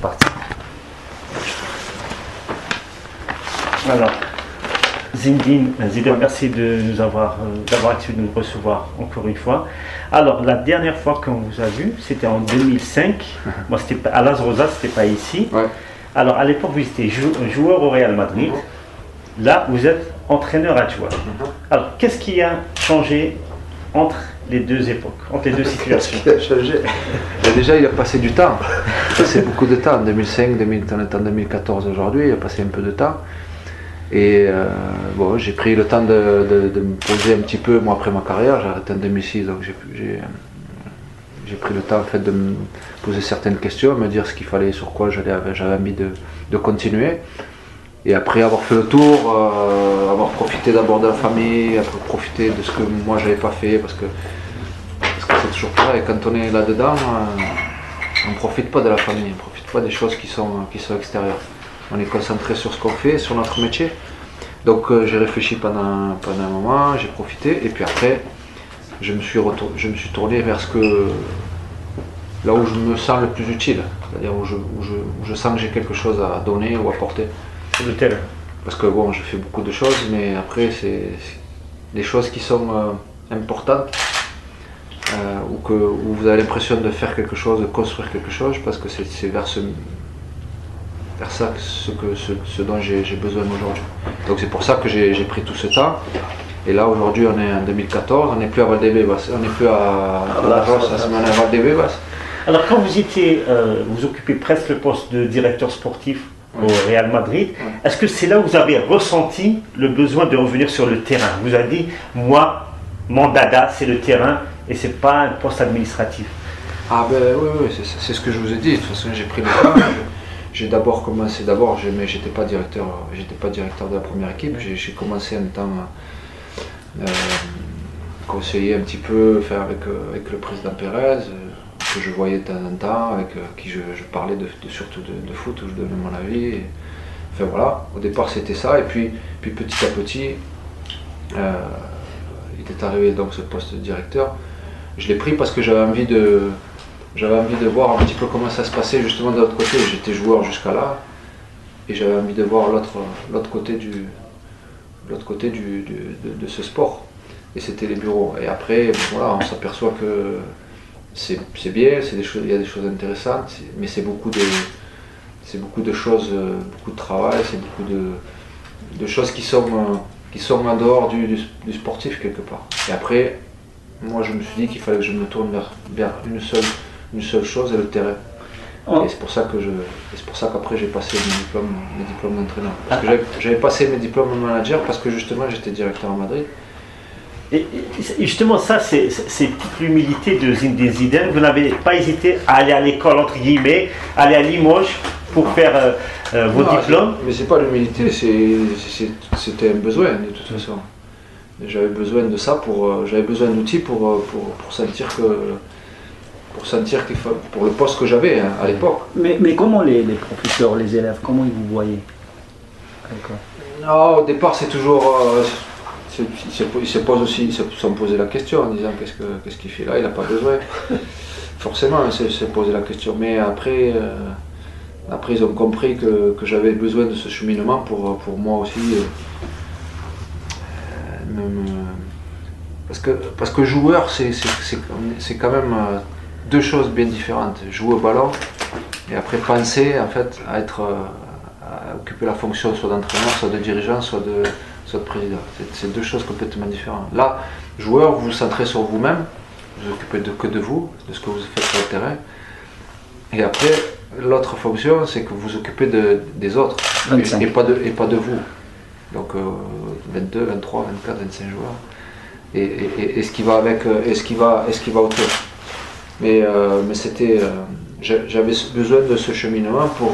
reparti. Alors, Zindine, merci de nous d'avoir accepté de nous recevoir encore une fois. Alors, la dernière fois qu'on vous a vu, c'était en 2005. Moi, c'était à Las Rosas, c'était pas ici. Ouais. Alors, à l'époque, vous étiez joueur au Real Madrid. Là, vous êtes entraîneur adjoint. Alors, qu'est-ce qui a changé entre les deux époques, entre les deux situations? Qu'est-ce qui a changé? Déjà, il a passé du temps. C'est beaucoup de temps. En 2005, on est en 2014 aujourd'hui, il a passé un peu de temps. Et bon, j'ai pris le temps de me poser un petit peu, moi après ma carrière, j'ai arrêté en 2006, donc j'ai pris le temps en fait, de me poser certaines questions, me dire ce qu'il fallait, sur quoi j'avais envie de continuer. Et après avoir fait le tour, avoir profité d'abord de la famille, après profiter de ce que moi j'avais pas fait, parce que c'est toujours pareil, quand on est là-dedans, on ne profite pas de la famille, on ne profite pas des choses qui sont extérieures. On est concentré sur ce qu'on fait, sur notre métier. Donc j'ai réfléchi pendant un moment, j'ai profité, et puis après je me suis tourné vers là où je me sens le plus utile, c'est-à-dire où je sens que j'ai quelque chose à donner ou à apporter. Le terrain. Parce que bon, je fais beaucoup de choses, mais après c'est des choses qui sont importantes, où vous avez l'impression de faire quelque chose, de construire quelque chose, parce que c'est vers ça ce dont j'ai besoin aujourd'hui. Donc c'est pour ça que j'ai pris tout ce temps. Et là aujourd'hui on est en 2014, on n'est plus à Valdebebas, on n'est plus à La Roche, on est à Valdebebas. Alors quand vous occupez presque le poste de directeur sportif au Real Madrid, est-ce que c'est là où vous avez ressenti le besoin de revenir sur le terrain? Vous avez dit, moi, mon dada c'est le terrain et c'est pas un poste administratif. Ah ben oui, c'est ce que je vous ai dit, de toute façon j'ai pris le temps. J'ai d'abord commencé, mais j'étais pas directeur de la première équipe. J'ai commencé en étant conseiller un petit peu, faire avec le président Pérez, que je voyais de temps en temps, avec qui je parlais surtout de foot, où je donnais mon avis. Enfin voilà, au départ c'était ça, et puis petit à petit, il est arrivé donc ce poste de directeur. Je l'ai pris parce que j'avais envie de voir un petit peu comment ça se passait justement de l'autre côté. J'étais joueur jusqu'à là et j'avais envie de voir l'autre côté de ce sport. Et c'était les bureaux. Et après, voilà, on s'aperçoit que c'est bien, il y a des choses intéressantes, mais c'est beaucoup de choses, beaucoup de travail, c'est beaucoup de choses qui sont en dehors du sportif quelque part. Et après, moi je me suis dit qu'il fallait que je me tourne vers une seule chose, et le terrain. Et c'est pour ça qu'après j'ai passé mes diplômes d'entraîneur. Parce que j'avais passé mes diplômes de manager parce que justement j'étais directeur à Madrid. Et justement ça c'est toute l'humilité de Zidane. Vous n'avez pas hésité à aller à l'école entre guillemets, aller à Limoges pour faire vos diplômes? Mais c'est pas l'humilité, c'était un besoin de toute façon. J'avais besoin de ça j'avais besoin d'outils pour sentir qu'il faut, pour le poste que j'avais à l'époque. Mais comment les professeurs, les élèves, comment ils vous voyaient? Non, au départ c'est toujours ils se sont posé la question en disant qu'est-ce qu'il fait là, il n'a pas besoin. Forcément ils se posaient la question, mais après ils ont compris que j'avais besoin de ce cheminement pour moi aussi. Parce que joueur c'est quand même deux choses bien différentes. Jouer au ballon et après penser en fait à occuper la fonction soit d'entraîneur, soit de dirigeant, soit de président. C'est deux choses complètement différentes. Là, joueur, vous vous centrez sur vous-même, vous occupez que de vous, de ce que vous faites sur le terrain. Et après, l'autre fonction, c'est que vous vous occupez des autres et pas de vous. Donc 22, 23, 24, 25 joueurs. Et ce qui va avec, et ce qui va autour. Mais c'était, j'avais besoin de ce cheminement pour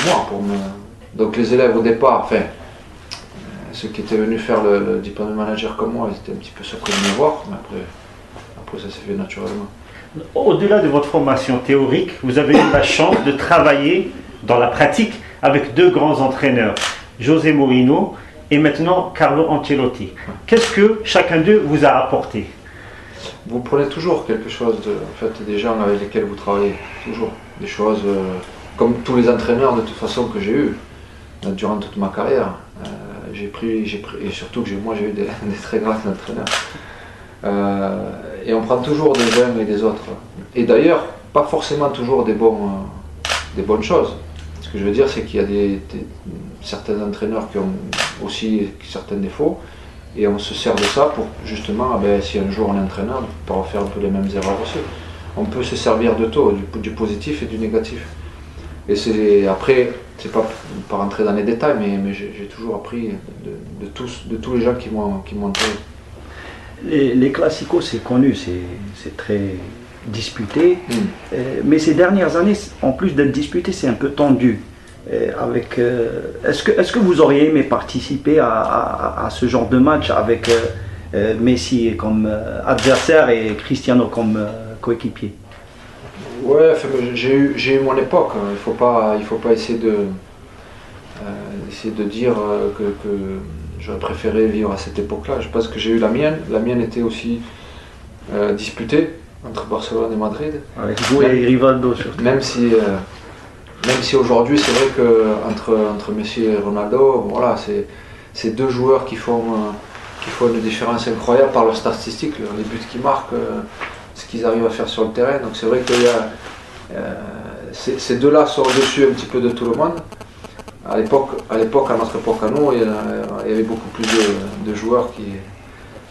moi, donc les élèves au départ, enfin, ceux qui étaient venus faire le diplôme de manager comme moi, ils étaient un petit peu surpris de me voir, mais après ça s'est fait naturellement. Au-delà de votre formation théorique, vous avez eu la chance de travailler dans la pratique avec deux grands entraîneurs, José Mourinho et maintenant Carlo Ancelotti. Qu'est-ce que chacun d'eux vous a apporté? vous prenez toujours quelque chose des gens avec lesquels vous travaillez, toujours des choses comme tous les entraîneurs de toute façon que j'ai eu durant toute ma carrière. J'ai pris, et surtout que moi j'ai eu des très grands entraîneurs. Et on prend toujours des uns et des autres. Et d'ailleurs, pas forcément toujours des bonnes choses. Ce que je veux dire, c'est qu'il y a certains entraîneurs qui ont aussi certains défauts. Et on se sert de ça pour justement, si un jour on est entraîneur, de ne pas faire un peu les mêmes erreurs aussi. On peut se servir de tout, du positif et du négatif. Et après, c'est pas rentrer dans les détails, mais j'ai toujours appris de tous les gens qui m'ont entouré. Les classicos, c'est connu, c'est très disputé. Mais ces dernières années, en plus d'être disputé, c'est un peu tendu. Est-ce que vous auriez aimé participer à ce genre de match avec Messi comme adversaire et Cristiano comme coéquipier? Ouais, j'ai eu mon époque. Il faut pas essayer de dire que j'aurais préféré vivre à cette époque-là. Je pense que j'ai eu la mienne. La mienne était aussi disputée entre Barcelone et Madrid. Avec vous et Rivaldo surtout. Même si aujourd'hui c'est vrai que entre Messi et Ronaldo, voilà, c'est deux joueurs qui font une différence incroyable par leurs statistiques, les buts qu'ils marquent, ce qu'ils arrivent à faire sur le terrain. Donc c'est vrai que ces deux-là sont au-dessus un petit peu de tout le monde. À notre époque à nous, il y avait beaucoup plus de joueurs qui...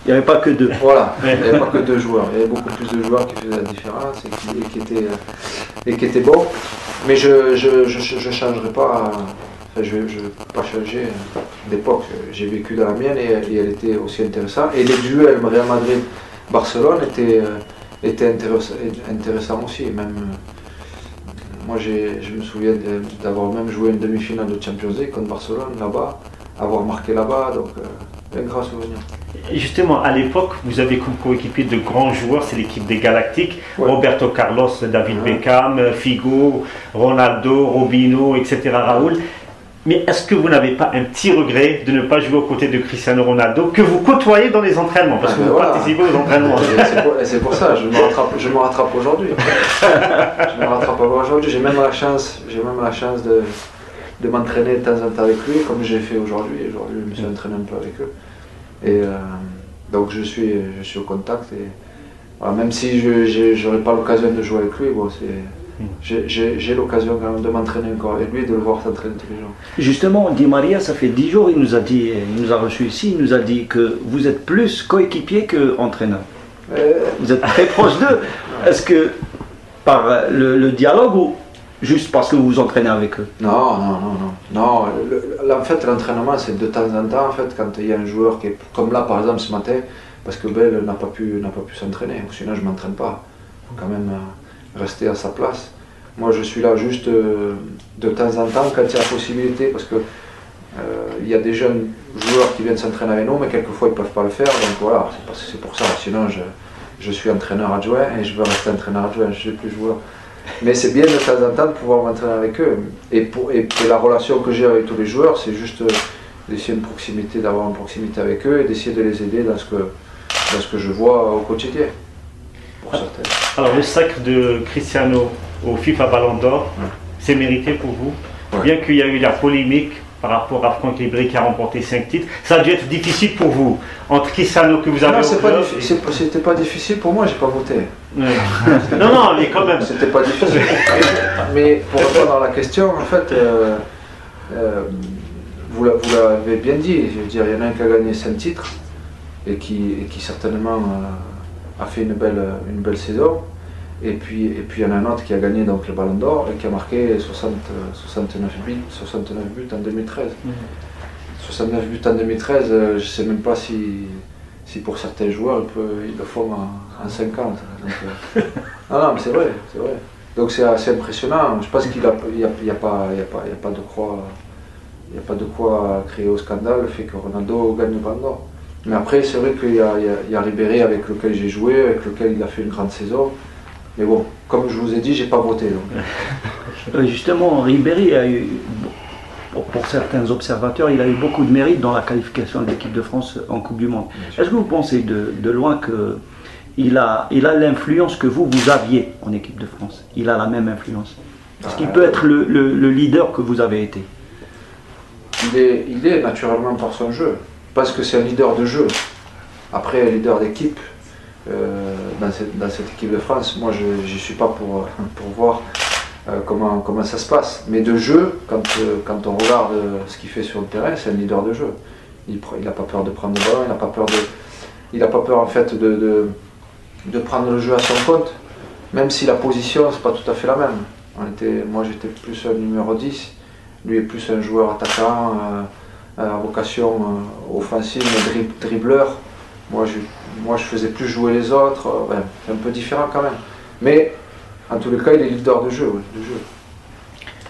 Il n'y avait pas que deux. Voilà, il n'y avait pas que deux joueurs. Il y avait beaucoup plus de joueurs qui faisaient la différence et qui étaient bons. Mais je ne changerai pas. Je ne vais pas changer d'époque. J'ai vécu dans la mienne et elle était aussi intéressante. Et les duels Real Madrid-Barcelone étaient intéressants aussi. Même, moi, je me souviens d'avoir même joué une demi-finale de Champions League contre Barcelone là-bas, avoir marqué là-bas. Donc, un grand souvenir. Et justement, à l'époque, vous avez comme coéquipier de grands joueurs, c'est l'équipe des Galactiques, ouais. Roberto Carlos, David Beckham, Figo, Ronaldo, Robinho, etc., Raoul. Mais est-ce que vous n'avez pas un petit regret de ne pas jouer aux côtés de Cristiano Ronaldo, que vous côtoyez dans les entraînements, parce que vous participez aux entraînements? C'est pour ça, je me rattrape aujourd'hui. Je me rattrape aujourd'hui. J'ai même la chance de m'entraîner de temps en temps avec lui, comme j'ai fait aujourd'hui. Aujourd'hui, je me suis entraîné un peu avec eux. Et donc je suis au contact. Et, voilà, même si je n'aurai pas l'occasion de jouer avec lui, bon, j'ai l'occasion quand même de m'entraîner encore avec lui et de le voir s'entraîner tous les jours. Justement, Di Maria, ça fait 10 jours, il nous a reçus ici, il nous a dit que vous êtes plus coéquipier qu'entraîneur. Vous êtes très proche d'eux. Est-ce que par le dialogue ou juste parce que vous vous entraînez avec eux? Non. En fait, l'entraînement, c'est de temps en temps, en fait, quand il y a un joueur qui est comme là, par exemple, ce matin, parce que Bell n'a pas pu s'entraîner, sinon je ne m'entraîne pas. Il faut quand même rester à sa place. Moi, je suis là juste de temps en temps, quand il y a la possibilité, parce que il y a des jeunes joueurs qui viennent s'entraîner avec nous, mais quelquefois ils ne peuvent pas le faire, donc voilà, c'est pour ça. Sinon, je suis entraîneur adjoint et je veux rester entraîneur adjoint, je ne suis plus joueur. Mais c'est bien de temps en temps de pouvoir m'entraîner avec eux. Et la relation que j'ai avec tous les joueurs, c'est juste d'essayer d'avoir une proximité avec eux et d'essayer de les aider dans ce que je vois au quotidien. Pour certains. Alors le sacre de Cristiano au FIFA Ballon d'Or, c'est mérité pour vous? Bien qu'il y a eu la polémique par rapport à Franck Ribéry qui a remporté 5 titres, ça a dû être difficile pour vous, entre Cristiano que vous avez au club... C'était pas difficile pour moi, j'ai pas voté. Non, mais quand même. C'était pas difficile. Mais pour répondre à la question, en fait, vous l'avez bien dit, je veux dire, il y en a un qui a gagné 5 titres et qui certainement a fait une belle saison. Et puis il y en a un autre qui a gagné donc, le Ballon d'Or et qui a marqué 69 buts en 2013. 69 buts en 2013, je ne sais même pas si pour certains joueurs ils le font en 50. Donc, non, mais c'est vrai. Donc c'est assez impressionnant. Je pense qu'il n'y a pas de quoi créer au scandale le fait que Ronaldo gagne le Ballon d'Or. Mais après, c'est vrai qu'il y a Ribéry avec lequel j'ai joué, avec lequel il a fait une grande saison. Mais bon, comme je vous ai dit, j'ai pas voté. Justement, Ribéry a eu, pour certains observateurs, il a eu beaucoup de mérite dans la qualification de l'équipe de France en Coupe du Monde. Est-ce que vous pensez de loin il a l'influence que vous aviez en équipe de France. Il a la même influence. Est-ce qu'il peut être le leader que vous avez été? Il est naturellement par son jeu, parce que c'est un leader de jeu. Après, leader d'équipe, dans cette équipe de France, moi je n'y suis pas pour voir comment ça se passe. Mais de jeu, quand on regarde ce qu'il fait sur le terrain, c'est un leader de jeu. Il n'a pas peur de prendre le ballon, il n'a pas peur en fait de prendre le jeu à son compte, même si la position c'est pas tout à fait la même. Moi j'étais plus un numéro 10, lui est plus un joueur attaquant, à vocation offensive, mais dribbleur. Moi je faisais plus jouer les autres, c'est un peu différent quand même. Mais en tous les cas il est leader de jeu.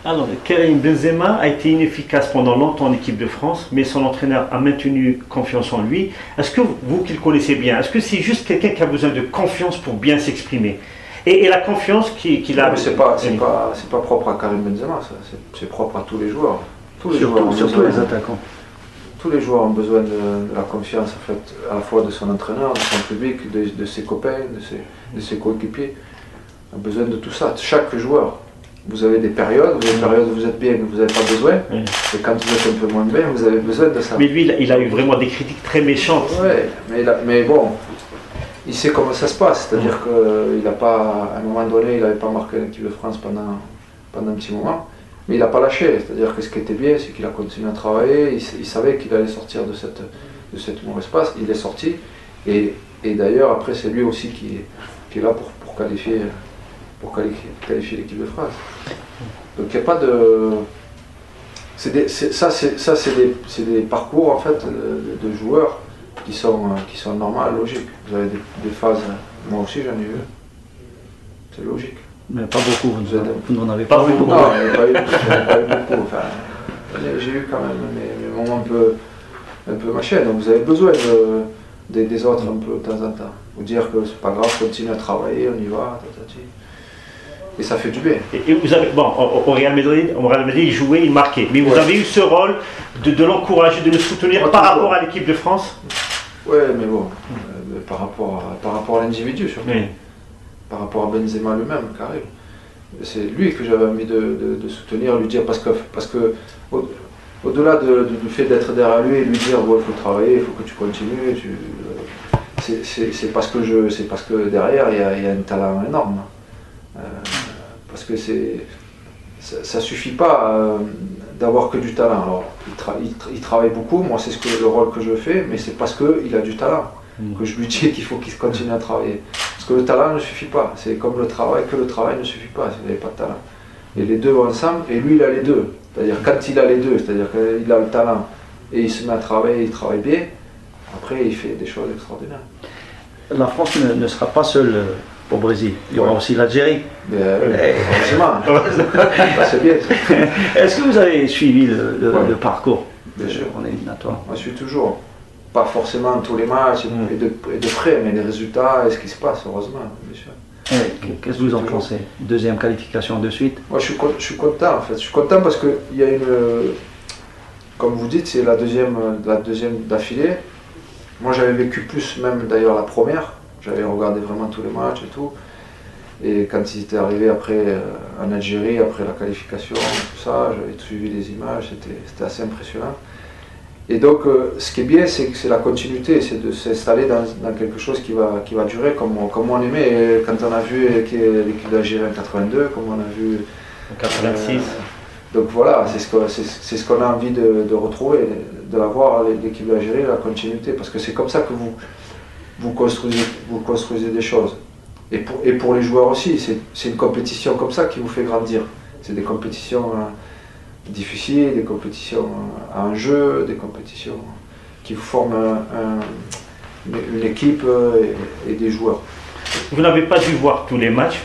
Alors, Karim Benzema a été inefficace pendant longtemps en équipe de France, mais son entraîneur a maintenu confiance en lui. Est-ce que vous qui le connaissez bien, est-ce que c'est juste quelqu'un qui a besoin de confiance pour bien s'exprimer? Et la confiance qu'il a... C'est pas propre à Karim Benzema, c'est propre à tous les joueurs. Surtout les attaquants. Tous les joueurs ont besoin de la confiance en fait, à la fois de son entraîneur, de son public, de ses copains, de ses coéquipiers. On a besoin de tout ça, chaque joueur. Vous avez des périodes où vous êtes bien, vous n'avez pas besoin. Oui. Et quand vous êtes un peu moins bien, vous avez besoin de ça. Mais lui, il a eu vraiment des critiques très méchantes. Oui, mais bon, il sait comment ça se passe. C'est-à-dire qu'il n'a pas, à un moment donné, il n'avait pas marqué l'équipe de France pendant un petit moment. Mais il n'a pas lâché. C'est-à-dire que ce qui était bien, c'est qu'il a continué à travailler. Il savait qu'il allait sortir de cette mauvaise passe. Il est sorti. Et d'ailleurs, après, c'est lui aussi qui est là pour qualifier l'équipe de France. Donc il n'y a pas de... c'est des parcours en fait de joueurs qui sont normaux, logiques. Vous avez des phases, moi aussi j'en ai eu. C'est logique. Mais pas beaucoup, vous n'en avez pas eu beaucoup. Non, j'en ai pas eu beaucoup. Enfin, j'ai eu quand même mes moments un peu machin. Donc vous avez besoin des autres un peu de temps en temps. Vous dire que c'est pas grave, continue à travailler, on y va, et ça fait du bien. Et vous avez, bon, au Real Madrid, il jouait, il marquait. Mais vous avez eu ce rôle de l'encourager, de le soutenir par rapport à l'équipe de France? Oui, mais bon, par rapport à l'individu surtout. Oui. Par rapport à Benzema lui-même, Karim. C'est lui que j'avais envie de soutenir, lui dire, parce que au-delà du fait d'être derrière lui et lui dire, bon, il faut travailler, il faut que tu continues, c'est parce que derrière il y a un talent énorme. Parce que ça suffit pas d'avoir que du talent. Alors, il travaille beaucoup, moi c'est le rôle que je fais, mais c'est parce qu'il a du talent que je lui dis qu'il faut qu'il continue à travailler. Parce que le talent ne suffit pas, c'est comme le travail, que le travail ne suffit pas s'il n'avait pas de talent. Et les deux vont ensemble, et lui il a les deux. C'est-à-dire quand il a les deux, c'est-à-dire qu'il a le talent et il se met à travailler, il travaille bien, après il fait des choses extraordinaires. La France ne sera pas seule au Brésil, il y aura aussi l'Algérie. Forcément, c'est bien. Est-ce que vous avez suivi le parcours bien sûr. En éliminatoire? Moi je suis toujours, pas forcément tous les matchs et de près, mais les résultats et ce qui se passe, heureusement, bien sûr. Qu'est-ce que vous en pensez? Deuxième qualification de suite? Moi je suis content en fait, je suis content parce qu'il y a comme vous dites, c'est la deuxième d'affilée. Moi j'avais vécu plus même d'ailleurs la première. J'avais regardé vraiment tous les matchs et tout. Et quand ils étaient arrivés après en Algérie, après la qualification, tout ça, j'avais suivi les images, c'était assez impressionnant. Et donc ce qui est bien, c'est que c'est la continuité, c'est de s'installer dans quelque chose qui va durer, comme on aimait quand on a vu l'équipe d'Algérie en 82, comme on a vu en 86. Donc voilà, c'est ce qu'on a envie de retrouver, de l'avoir l'équipe d'Algérie, la continuité, parce que c'est comme ça que vous construisez des choses. Et pour les joueurs aussi, c'est une compétition comme ça qui vous fait grandir. C'est des compétitions difficiles, des compétitions à enjeu, des compétitions qui vous forment une équipe et des joueurs. Vous n'avez pas dû voir tous les matchs,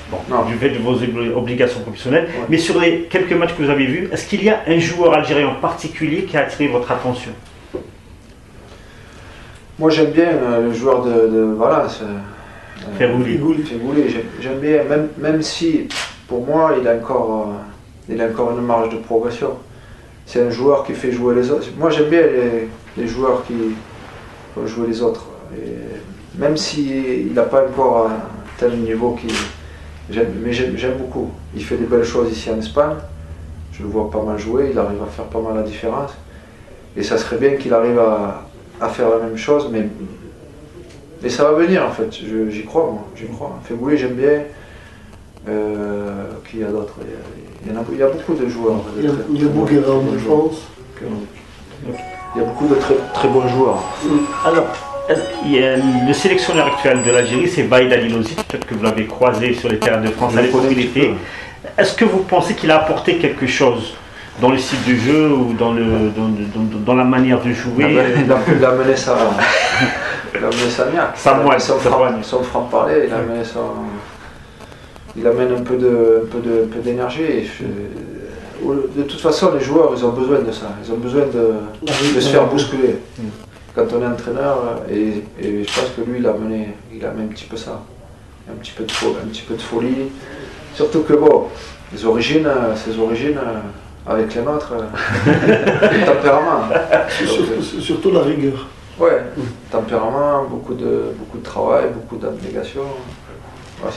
du fait de vos obligations professionnelles, ouais. Mais sur les quelques matchs que vous avez vus, est-ce qu'il y a un joueur algérien en particulier qui a attiré votre attention? Moi j'aime bien le joueur de Valence, Feghouli. J'aime bien, même si pour moi il a encore une marge de progression. C'est un joueur qui fait jouer les autres. Moi j'aime bien les joueurs qui font jouer les autres. même s'il n'a pas encore un tel niveau mais j'aime beaucoup. Il fait des belles choses ici en Espagne. Je le vois pas mal jouer, il arrive à faire pas mal la différence. Et ça serait bien qu'il arrive à faire la même chose, mais ça va venir en fait, j'y crois moi, j'y crois. Feghouli j'aime bien. Qui y a d'autres? Il y a beaucoup de joueurs. Il y a Bouguera en défense. Il y a beaucoup de très, très bons joueurs. Alors, le sélectionneur actuel de l'Algérie, c'est Baïd Alilozic, peut-être que vous l'avez croisé sur les terrains de France à l'époque où il était. Est-ce que vous pensez qu'il a apporté quelque chose dans le style de jeu ou dans la manière de jouer? Il a mené ça. Il a mené ça bien. Son franc-parler, il amène un peu d'énergie. De toute façon, les joueurs, ils ont besoin de ça. Ils ont besoin de se faire bousculer. Quand on est entraîneur, et je pense que lui, il amène un petit peu ça. Un petit peu de folie. Surtout que bon, ses origines avec les nôtres, le tempérament. Surtout la rigueur. Ouais, tempérament, beaucoup de travail, beaucoup d'abnégation. Ouais,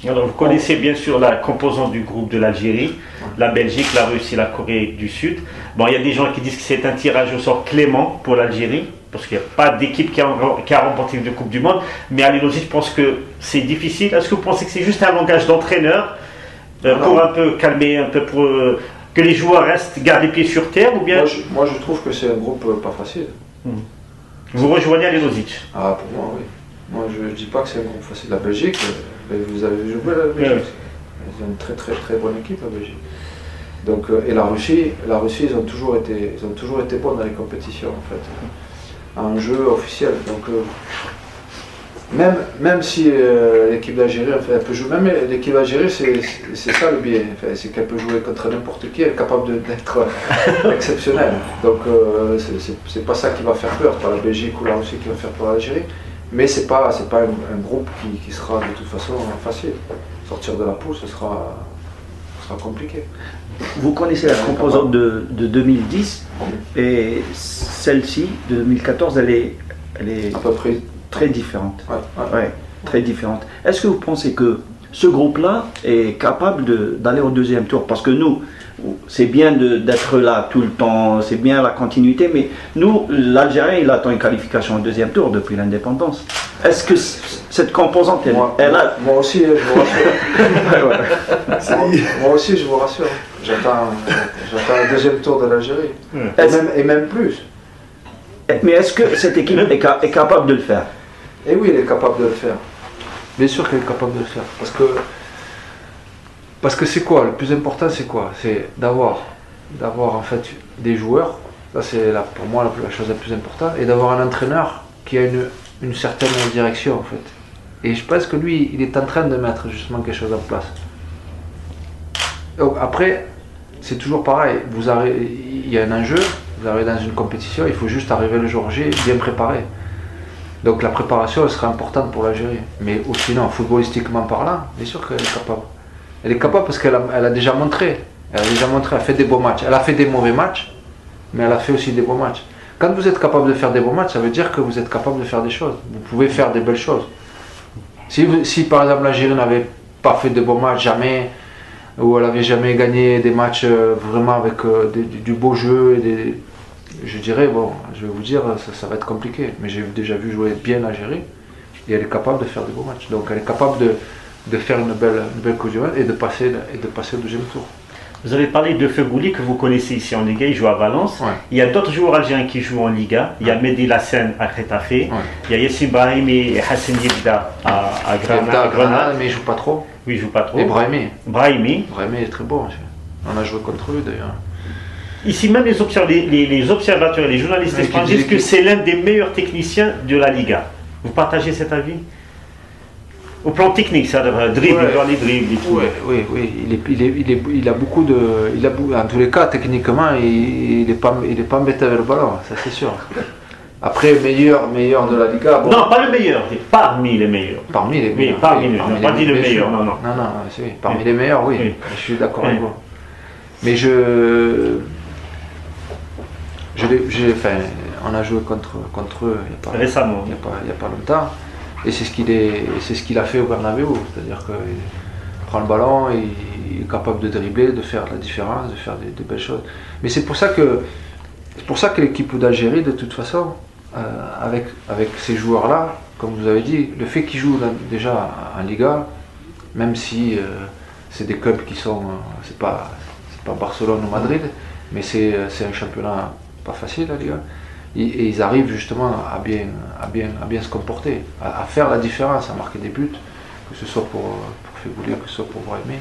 alors, vous connaissez bien sûr la composante du groupe de l'Algérie, la Belgique, la Russie, la Corée du Sud. Bon, il y a des gens qui disent que c'est un tirage au sort clément pour l'Algérie, parce qu'il n'y a pas d'équipe qui a remporté une Coupe du Monde. Mais Alilozic, je pense que c'est difficile. Est-ce que vous pensez que c'est juste un langage d'entraîneur pour un peu calmer, un peu pour que les joueurs restent, gardent les pieds sur terre ou bien... Moi, je trouve que c'est un groupe pas facile. Vous rejoignez Alilozic? Ah, pour moi, oui. Moi, je ne dis pas que c'est un groupe facile. La Belgique, vous avez joué la Belgique. Ils ont une très très très bonne équipe, la Belgique. Donc, et la Russie, ils ont toujours été bons dans les compétitions, en fait. En jeu officiel. Donc, même si l'équipe d'Algérie, en fait, elle peut jouer, même l'équipe d'Algérie, c'est ça le biais. Enfin, c'est qu'elle peut jouer contre n'importe qui, elle est capable d'être exceptionnelle. Donc, c'est pas ça qui va faire peur, pas la Belgique ou la Russie qui va faire peur à l'Algérie. Mais c'est pas un groupe qui sera de toute façon facile. Sortir de la poule, ce sera compliqué. Vous connaissez la composante de 2010 et celle-ci de 2014, elle est à peu près très différente. Ouais. Très différente. Est-ce que vous pensez que ce groupe-là est capable d'aller au deuxième tour? Parce que nous, c'est bien d'être là tout le temps, c'est bien la continuité, mais nous, l'Algérien, il attend une qualification au deuxième tour depuis l'indépendance. Est-ce que cette composante, moi aussi, je vous rassure. Moi aussi, je vous rassure. J'attends le deuxième tour de l'Algérie. Et même plus. Mais est-ce que cette équipe est capable de le faire? Et oui, elle est capable de le faire. Bien sûr qu'elle est capable de le faire. Parce que c'est quoi? Le plus important, c'est quoi? C'est d'avoir en fait des joueurs. Ça, c'est pour moi la chose la plus importante. Et d'avoir un entraîneur qui a une certaine direction, en fait. Et je pense que lui, il est en train de mettre justement quelque chose en place. Donc, après, c'est toujours pareil. Il y a un enjeu, vous arrivez dans une compétition, il faut juste arriver le jour J bien préparé. Donc la préparation, elle sera importante pour l'Algérie. Mais sinon, footballistiquement parlant, bien sûr qu'elle est capable. Elle est capable parce qu'elle a déjà montré. Elle a fait des beaux matchs. Elle a fait des mauvais matchs, mais elle a fait aussi des beaux matchs. Quand vous êtes capable de faire des beaux matchs, ça veut dire que vous êtes capable de faire des choses. Vous pouvez faire des belles choses. Si par exemple l'Algérie n'avait pas fait de beaux matchs jamais, ou elle n'avait jamais gagné des matchs vraiment avec du beau jeu, je dirais, bon, je vais vous dire, ça va être compliqué. Mais j'ai déjà vu jouer bien l'Algérie, et elle est capable de faire des beaux matchs. Donc elle est capable de faire une belle Coupe du Monde et de passer au deuxième tour. Vous avez parlé de Feghouli que vous connaissez ici en Liga, il joue à Valence. Ouais. Il y a d'autres joueurs algériens qui jouent en Liga. Il y a Mehdi Lassane à Getafe. Ouais. Il y a Yassine Brahimi et Hassan Yebda à Grenade. Mais il ne joue pas trop. Oui, il ne joue pas trop. Et Brahimi est très bon. On a joué contre lui d'ailleurs. Ici même les observateurs et les journalistes espagnols disent que c'est l'un des meilleurs techniciens de la Liga. Vous partagez cet avis? Au plan technique, ça dribble, les dribbles et tout. Oui, il a beaucoup de. En tous les cas, techniquement, il n'est pas embêté avec le ballon, ça c'est sûr. Après, meilleur de la Liga. Bon. Non, pas le meilleur, parmi les meilleurs. Parmi les meilleurs. Oui, parmi les meilleurs. Pas dit le meilleur, non. Non, parmi les meilleurs, oui. Je suis d'accord avec vous. Mais on a joué contre eux Récemment. Il n'y a pas longtemps. Et c'est ce qu'il a fait au Bernabéu. C'est-à-dire qu'il prend le ballon, il est capable de dribbler, de faire la différence, de faire de belles choses. Mais c'est pour ça que l'équipe d'Algérie, de toute façon, avec ces joueurs-là, comme vous avez dit, le fait qu'ils jouent déjà en Liga, même si c'est des clubs qui sont, c'est pas Barcelone ou Madrid, mais c'est un championnat pas facile la Liga, et ils arrivent justement à bien se comporter, à faire la différence, à marquer des buts, que ce soit pour Feghouli, que ce soit pour Brahimi.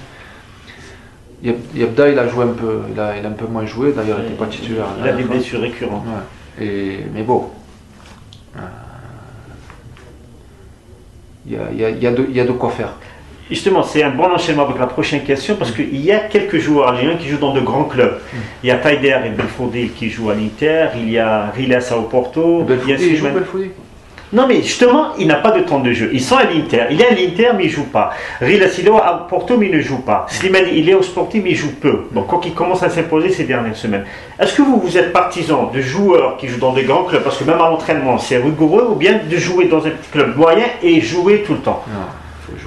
Yabda, il a joué un peu, il a un peu moins joué, d'ailleurs il n'était pas titulaire. Il a des blessures récurrentes. Ouais. Mais bon, il y a de quoi faire. Justement, c'est un bon enchaînement avec la prochaine question parce qu'il y a quelques joueurs algériens qui jouent dans de grands clubs. Il y a Taider et Belfodil qui jouent à l'Inter, il y a Riles à Porto. Il joue Belfodil. Non mais justement, il n'a pas de temps de jeu. Ils sont à l'Inter. Il est à l'Inter mais il ne joue pas. Riles il est à Porto mais il ne joue pas. Slimani il est au Sporting mais il joue peu. Donc quand il commence à s'imposer ces dernières semaines. Est-ce que vous êtes partisan de joueurs qui jouent dans des grands clubs, parce que même à l'entraînement c'est rigoureux, ou bien de jouer dans un petit club moyen et jouer tout le temps? Non.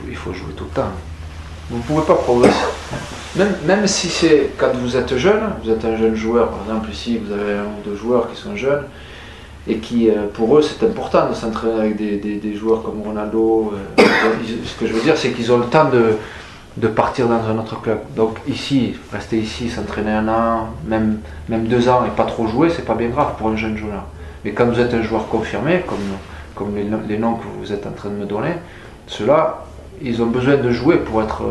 Il faut jouer tout le temps. Vous ne pouvez pas progresser. Même si c'est quand vous êtes un jeune joueur, par exemple ici vous avez un ou deux joueurs qui sont jeunes et qui pour eux c'est important de s'entraîner avec des joueurs comme Ronaldo. Ce que je veux dire c'est qu'ils ont le temps de partir dans un autre club. Donc ici, rester ici, s'entraîner un an, même 2 ans et pas trop jouer, c'est pas bien grave pour un jeune joueur. Mais quand vous êtes un joueur confirmé, comme les noms que vous êtes en train de me donner, ceux-là, ils ont besoin de jouer pour être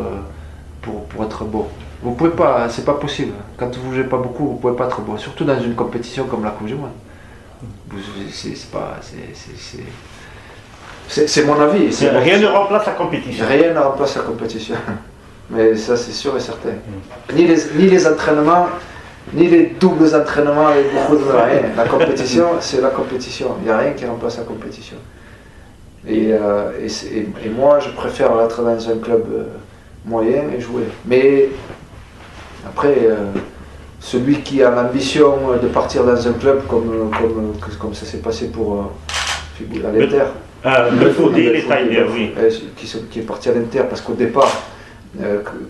beau. Vous pouvez pas, c'est pas possible. Quand vous ne jouez pas beaucoup, vous pouvez pas être beau. Surtout dans une compétition comme la Coupe du Monde. C'est mon avis. Rien ne remplace la compétition. Rien ne remplace la compétition. Mais ça, c'est sûr et certain. Ni les entraînements, ni les doubles entraînements avec beaucoup de rien. La compétition, c'est la compétition. Il n'y a rien qui remplace la compétition. Et moi, je préfère être dans un club moyen et jouer. Mais après, celui qui a l'ambition de partir dans un club comme ça s'est passé pour à l'Inter, Belfodil et Taider, oui. Qui est parti à l'Inter, parce qu'au départ,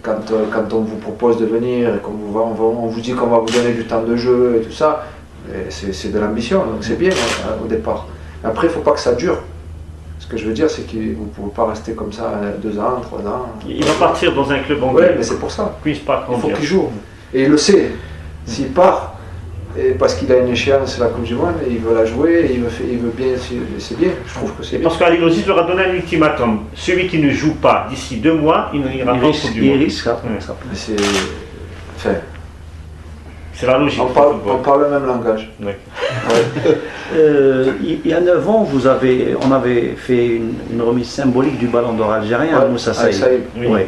quand on vous propose de venir et on vous dit qu'on va vous donner du temps de jeu et tout ça, c'est de l'ambition, donc c'est bien au départ. Après, il ne faut pas que ça dure. Ce que je veux dire, c'est que vous ne pouvez pas rester comme ça 2 ans, 3 ans. Il va partir dans un club anglais. Oui, mais c'est pour ça. Il faut qu'il joue. Et il le sait. S'il part, parce qu'il a une échéance, la Coupe du Monde, et il veut la jouer, et il veut bien, c'est bien. Je trouve que c'est bien. Parce qu'Aliou Aziz leur a donné un ultimatum. Celui qui ne joue pas d'ici 2 mois, il n'ira pas au Coupe du Monde. Il risque, c'est la logique. On parle le même langage. Oui. Il y a 9 ans, on avait fait une remise symbolique du Ballon d'Or algérien à Moussa Saïd. Oui. Oui.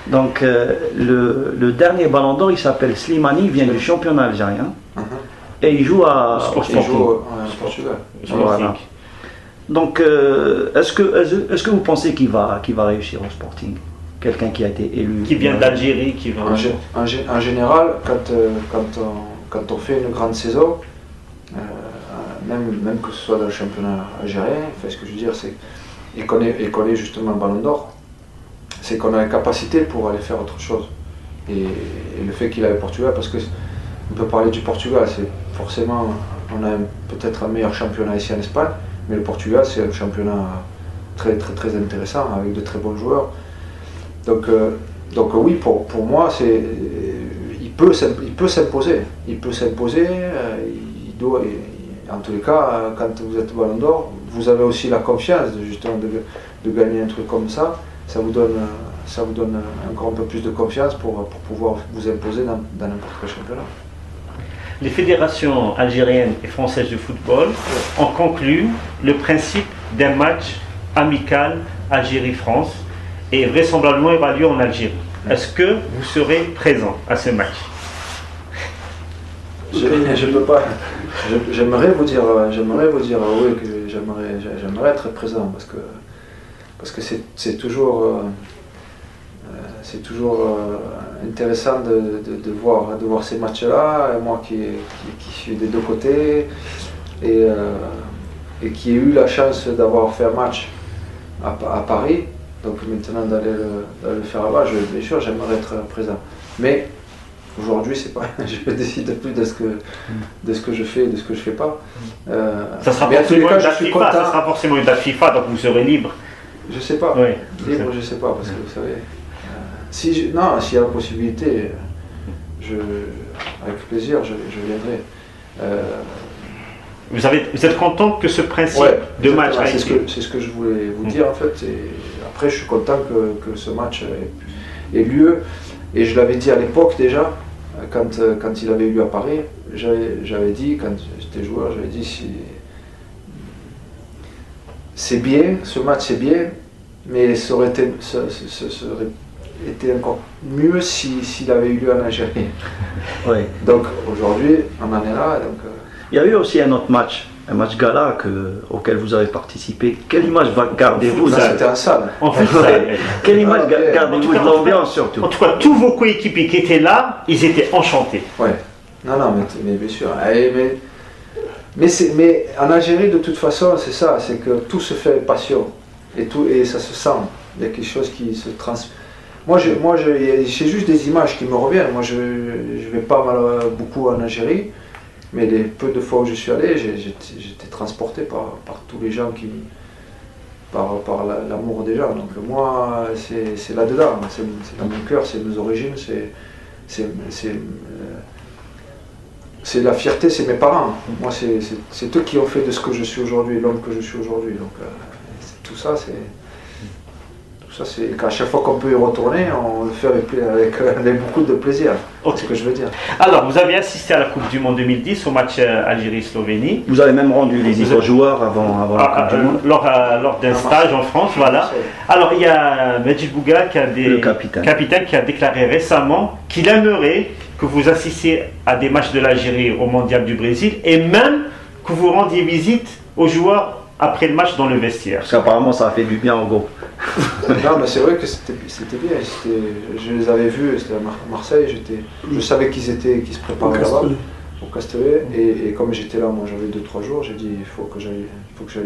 Donc le dernier Ballon d'Or, il s'appelle Slimani, il vient du championnat algérien et il joue à Sporting. Portugal. Voilà. Donc est-ce que vous pensez qu'il va réussir au Sporting? Quelqu'un qui a été élu. Qui vient d'Algérie, qui va. En général, quand on fait une grande saison, même que ce soit dans le championnat algérien, ce que je veux dire, c'est qu'on est justement le Ballon d'Or, c'est qu'on a la capacité pour aller faire autre chose. Et le fait qu'il a le Portugal, parce que on peut parler du Portugal, c'est forcément, on a peut-être un meilleur championnat ici en Espagne, mais le Portugal c'est un championnat très très très intéressant avec de très bons joueurs. Donc oui, pour moi, il peut s'imposer. Il peut s'imposer. En tous les cas, quand vous êtes Ballon d'Or, vous avez aussi la confiance justement de gagner un truc comme ça. Ça vous donne encore un peu plus de confiance pour pouvoir vous imposer dans n'importe quel championnat. Les fédérations algériennes et françaises de football ont conclu le principe d'un match amical Algérie-France et vraisemblablement il va lieu en Algérie. Est-ce que vous serez présent à ce match? Je peux pas. J'aimerais vous dire oui que j'aimerais être présent parce que c'est toujours intéressant de voir ces matchs-là. Moi qui suis des deux côtés, et qui ai eu la chance d'avoir fait un match à Paris, donc maintenant d'aller le faire là-bas, bien sûr j'aimerais être présent. Mais aujourd'hui c'est pas, je décide plus de ce que je fais et de ce que je fais pas. Ça sera forcément une date FIFA, donc vous serez libre. Je sais pas. Oui, libre, je sais pas, parce que vous savez. S'il y a la possibilité, avec plaisir, je viendrai. Vous êtes content que ce principe de match c'est ce que je voulais vous dire en fait. Et après, je suis content que ce match ait lieu. Et je l'avais dit à l'époque déjà, quand il avait eu lieu à Paris, j'avais dit, quand j'étais joueur, j'avais dit c'est bien, ce match c'est bien, mais ça aurait été encore mieux s'il avait eu lieu en Algérie. Oui. Donc aujourd'hui, on en est là. Donc, il y a eu aussi un autre match, un match gala auquel vous avez participé. Quelle image gardez-vous? C'était en salle. Quelle image gardez-vous de l'ambiance surtout? En tout cas, tous vos coéquipiers qui étaient là, ils étaient enchantés. Ouais. Non, mais bien sûr. Mais en Algérie, de toute façon, c'est ça, c'est que tout se fait avec passion. Et ça se sent. Il y a quelque chose qui se transmet. Moi, j'ai juste des images qui me reviennent. Moi, je vais pas beaucoup en Algérie, mais les peu de fois où je suis allé, j'étais transporté par tous les gens par l'amour des gens. Donc moi, c'est là-dedans, c'est dans mon cœur, c'est mes origines, c'est la fierté, c'est mes parents. Moi, c'est eux qui ont fait de ce que je suis aujourd'hui, l'homme que je suis aujourd'hui. Donc tout ça, c'est qu'à chaque fois qu'on peut y retourner, on le fait avec beaucoup de plaisir. C'est ce que je veux dire. Alors, vous avez assisté à la Coupe du Monde 2010, au match Algérie-Slovénie. Vous avez même rendu visite aux joueurs avant la Coupe du Monde. Lors d'un stage en France, voilà. Alors, il y a Medjid Bouga, le capitaine, qui a déclaré récemment qu'il aimerait que vous assistiez à des matchs de l'Algérie au Mondial du Brésil et même que vous rendiez visite aux joueurs après le match dans le vestiaire. Parce qu'apparemment ça a fait du bien au groupe. Non, mais c'est vrai que c'était bien. Je les avais vus, c'était à Marseille, je savais qu'ils se préparaient là-bas, au Castellet. Et comme j'étais là, moi j'avais 2-3 jours, j'ai dit il faut que j'aille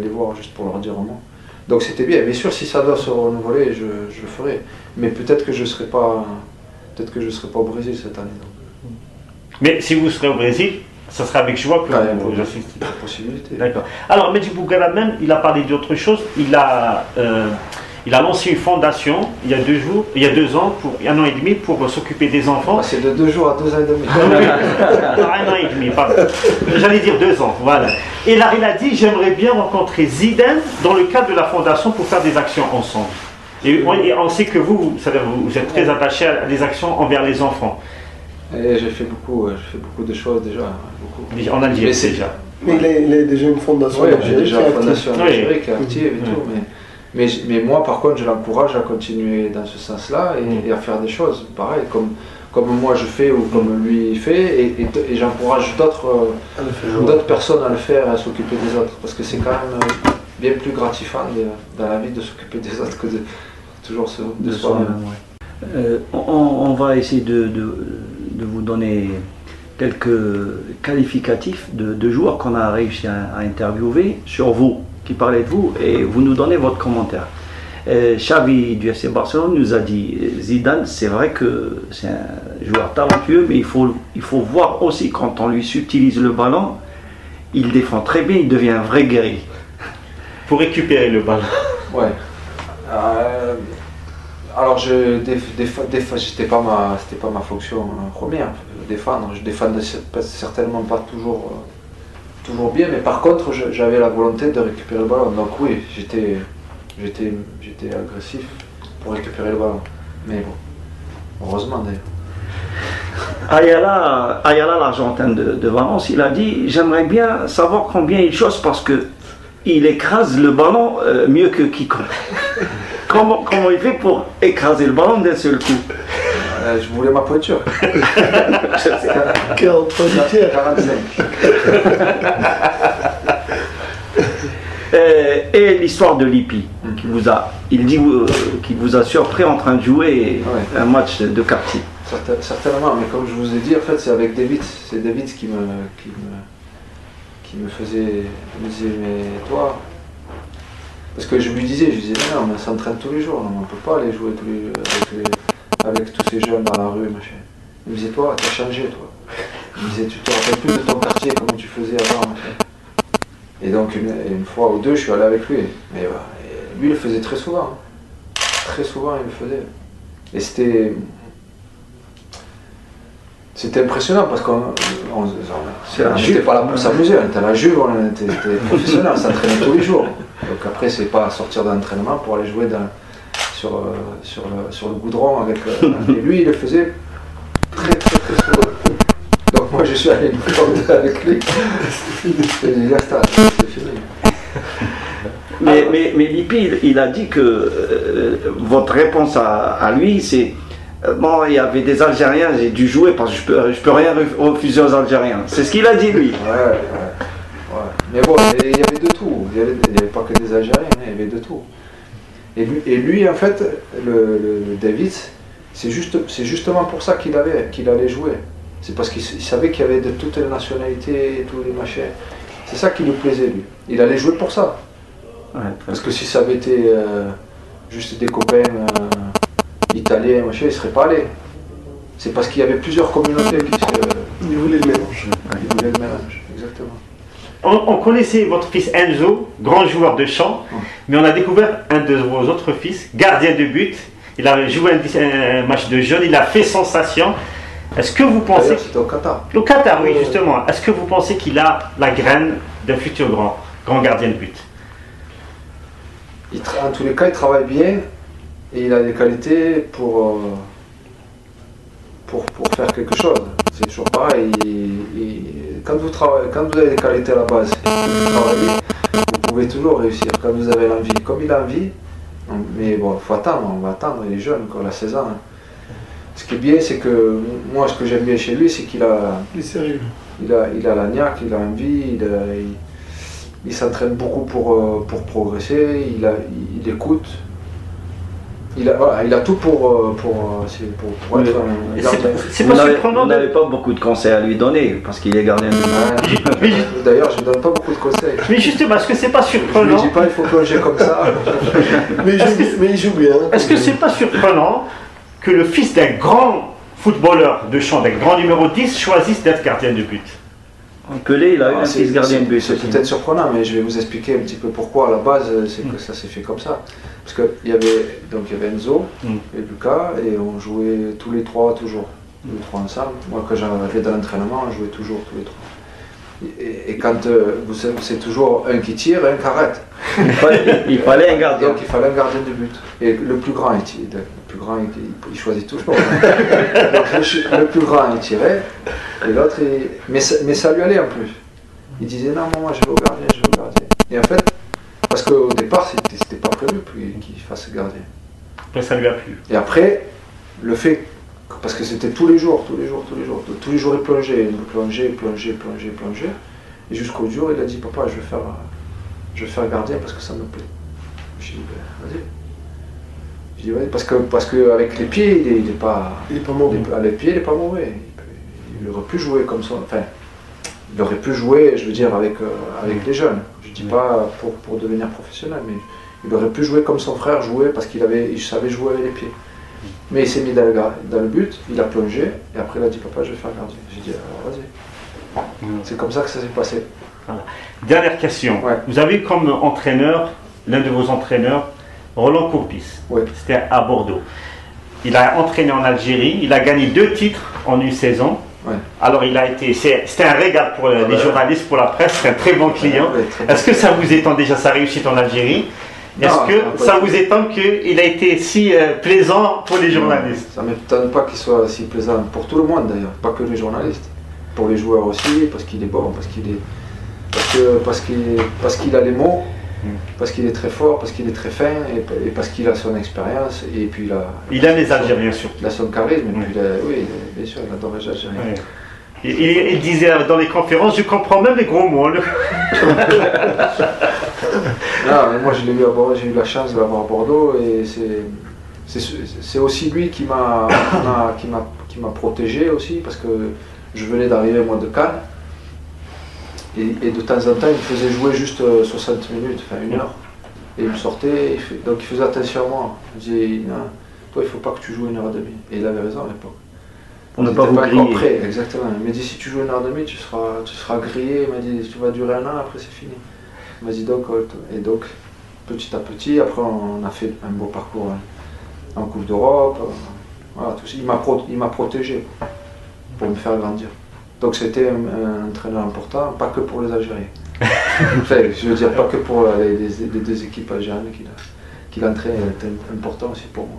les voir juste pour leur dire un mot. Donc c'était bien. Bien sûr, si ça doit se renouveler, je le ferai. Mais peut-être que je ne serai pas au Brésil cette année. Donc. Mais si vous serez au Brésil, ça sera avec joie que vous assistez. La possibilité. D'accord. Alors, Medjid Bougara même, il a parlé d'autre chose. Il a lancé une fondation il y a 2 ans, un an et demi, pour s'occuper des enfants. Ah, c'est de 2 jours à 2 ans et demi. Un an et demi, pardon. J'allais dire 2 ans, voilà. Et là, il a dit, j'aimerais bien rencontrer Zidane dans le cadre de la fondation pour faire des actions ensemble. Et on sait que vous êtes très attaché à des actions envers les enfants. Et j'ai fait beaucoup de choses déjà. Beaucoup. En Algérie déjà. Mais il est déjà une fondation. Oui, j'ai déjà une fondation en Algérie qui est active et tout. Mais moi, par contre, je l'encourage à continuer dans ce sens-là et à faire des choses pareil, comme moi je fais ou comme lui fait. Et j'encourage d'autres personnes à le faire et à s'occuper des autres. Parce que c'est quand même bien plus gratifiant dans la vie de s'occuper des autres que de toujours de soi-même. On va essayer de vous donner quelques qualificatifs de joueurs qu'on a réussi à interviewer sur vous, qui parlaient de vous, et vous nous donnez votre commentaire. Xavi du FC Barcelone nous a dit Zidane, c'est vrai que c'est un joueur talentueux, mais il faut voir aussi quand on lui subtilise le ballon, il défend très bien, il devient un vrai guerrier. Pour récupérer le ballon. Ouais. Alors c'était pas ma fonction première, défendre. Je défendais certainement pas toujours bien, mais par contre j'avais la volonté de récupérer le ballon. Donc oui, j'étais agressif pour récupérer le ballon. Mais bon, heureusement d'ailleurs. Ayala, l'Argentin de Valence, il a dit j'aimerais bien savoir combien il chose parce que il écrase le ballon mieux que quiconque. Comment il fait pour écraser le ballon d'un seul coup? Je voulais ma pointure. 45. Et l'histoire de Lippi, il dit qu'il vous a surpris en train de jouer un match de quartier. Certainement, mais comme je vous ai dit, en fait, c'est avec David. C'est David qui me faisait, il me disait, mais toi, parce que je lui disais, non, mais on s'entraîne tous les jours, non, on ne peut pas aller jouer avec tous ces jeunes dans la rue, machin. Il me disait, toi, t'as changé, toi. Il me disait, tu te rappelles plus de ton quartier, comment tu faisais avant, machin. Et donc une fois ou deux, je suis allé avec lui. Mais lui, il le faisait très souvent. Très souvent, il le faisait. Et c'était impressionnant parce qu'on n'était pas là pour s'amuser, on était à la Juve, on était professionnels, on s'entraînait tous les jours. Donc après, c'est pas sortir d'entraînement pour aller jouer sur le goudron avec. Et lui, il le faisait très souvent. Donc moi, je suis allé une fois avec lui. Et j'ai dit, c'est fini. Mais Lippi, il a dit que votre réponse à lui, c'est bon, il y avait des Algériens, j'ai dû jouer parce que je peux rien refuser aux Algériens. C'est ce qu'il a dit, lui. Ouais. Mais bon, il y avait de tout. Il n'y avait pas que des Algériens, il y avait de tout. Et lui en fait, le David, c'est justement pour ça qu'il allait jouer. C'est parce qu'il savait qu'il y avait de toutes les nationalités, tous les machins. C'est ça qui lui plaisait, lui. Il allait jouer pour ça. Ouais, parce que si ça avait été juste des copains italiens, machin, il ne serait pas allé. C'est parce qu'il y avait plusieurs communautés qui Il voulait le mélange. Il voulait le mélange, exactement. On connaissait votre fils Enzo, grand joueur de chant, mais on a découvert un de vos autres fils, gardien de but. Il a joué un match de jeunes, il a fait sensation. Est-ce que vous pensez... C'était au Qatar. Au Qatar, oui, justement. Est-ce que vous pensez qu'il a la graine d'un futur grand gardien de but? En tous les cas, il travaille bien et il a des qualités pour faire quelque chose. C'est toujours pareil. Quand vous avez des qualités à la base et que vous travaillez, vous pouvez toujours réussir quand vous avez l'envie. Comme il a envie, mais bon, il faut attendre, on va attendre, il est jeune, il a 16 ans. Hein. Ce qui est bien, c'est que moi, ce que j'aime bien chez lui, c'est qu'il a... Il est sérieux. Il a la niaque, il a envie, il s'entraîne beaucoup pour progresser, il écoute. Il a tout pour être un gardien. C'est pas surprenant. Vous n'avez pas beaucoup de conseils à lui donner parce qu'il est gardien de but. D'ailleurs, je ne donne pas beaucoup de conseils. Mais justement, est-ce que c'est pas Je ne surprenant? lui dis pas il faut plonger comme ça. Mais il joue bien. Est-ce que c'est pas surprenant que le fils d'un grand footballeur de champ, d'un grand numéro 10, choisisse d'être gardien de but? Pelé, il a eu un fils gardien de but. C'est peut-être surprenant, mais je vais vous expliquer un petit peu pourquoi. À la base, c'est que ça s'est fait comme ça. Parce qu'il y avait Enzo et Lucas, et on jouait tous les trois toujours, tous les trois ensemble. Moi, quand j'arrivais dans l'entraînement, on jouait toujours tous les trois. Et quand vous savez, c'est toujours un qui tire et un qui arrête. Il fallait un gardien. Donc il fallait un gardien de but. Et le plus grand, il choisit toujours. Donc le plus grand, il tirait, et l'autre, mais ça lui allait en plus. Il disait non, moi je veux au gardien, je veux au gardien. Et en fait, parce qu'au départ, c'était pas prévu qu'il fasse gardien. Après, ça lui a plu. Et après, le fait, parce que c'était tous les jours, il plongeait. Et jusqu'au jour, il a dit, papa, je vais faire gardien parce que ça me plaît. J'ai dit, vas-y. J'ai dit, vas-y, parce que avec les pieds, il est pas mauvais. Les pieds, il n'est pas mauvais. Il aurait pu jouer comme ça. Enfin, il aurait pu jouer, je veux dire, avec les jeunes. Je ne dis pas pour devenir professionnel, mais il aurait pu jouer comme son frère jouait parce qu'il savait jouer avec les pieds. Mais il s'est mis dans le but, il a plongé, et après il a dit, papa, je vais faire gardien. J'ai dit, alors vas-y. C'est comme ça que ça s'est passé. Voilà. Dernière question. Ouais. Vous avez comme entraîneur, l'un de vos entraîneurs, Roland Courbis. Ouais. C'était à Bordeaux. Il a entraîné en Algérie, il a gagné 2 titres en une saison. Ouais. Alors c'était un régal pour les journalistes, pour la presse, c'est un très bon client. Est-ce que ça vous étonne déjà sa réussite en Algérie? Est-ce que ça vous étonne qu'il a été si plaisant pour les journalistes? Ça ne m'étonne pas qu'il soit si plaisant pour tout le monde d'ailleurs, pas que les journalistes. Pour les joueurs aussi, parce qu'il est bon, parce qu'il a les mots, parce qu'il est très fort, parce qu'il est très fin, et parce qu'il a son expérience, et puis il aime les Algériens surtout. Il a son charisme, et puis oui, bien sûr, il adore les Algériens. Ouais. Il disait dans les conférences, je comprends même les gros mots. Non, mais moi je l'ai vu à Bordeaux, j'ai eu la chance de l'avoir à Bordeaux, et c'est aussi lui qui m'a protégé aussi, parce que je venais d'arriver moi de Cannes, Et de temps en temps, il me faisait jouer juste 60 minutes, enfin 1 heure. Et il me sortait, donc il faisait attention à moi. Il me disait, non, toi il ne faut pas que tu joues 1h30. Et il avait raison à l'époque. On n'a pas vous encore griller. prêt, exactement. Il m'a dit, si tu joues 1h30, tu seras grillé. Il m'a dit, tu vas durer 1 an, après c'est fini. Il m'a dit, donc, et donc, petit à petit, après on a fait un beau parcours en Coupe d'Europe. Voilà, tout ça. Il m'a protégé pour me faire grandir. Donc c'était un entraîneur important, pas que pour les Algériens. Enfin, je veux dire, pas que pour les 2 équipes algériennes qu'il entraîne, est important aussi pour moi.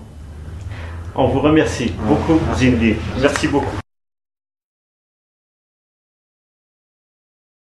On vous remercie beaucoup, Zindy. Merci beaucoup.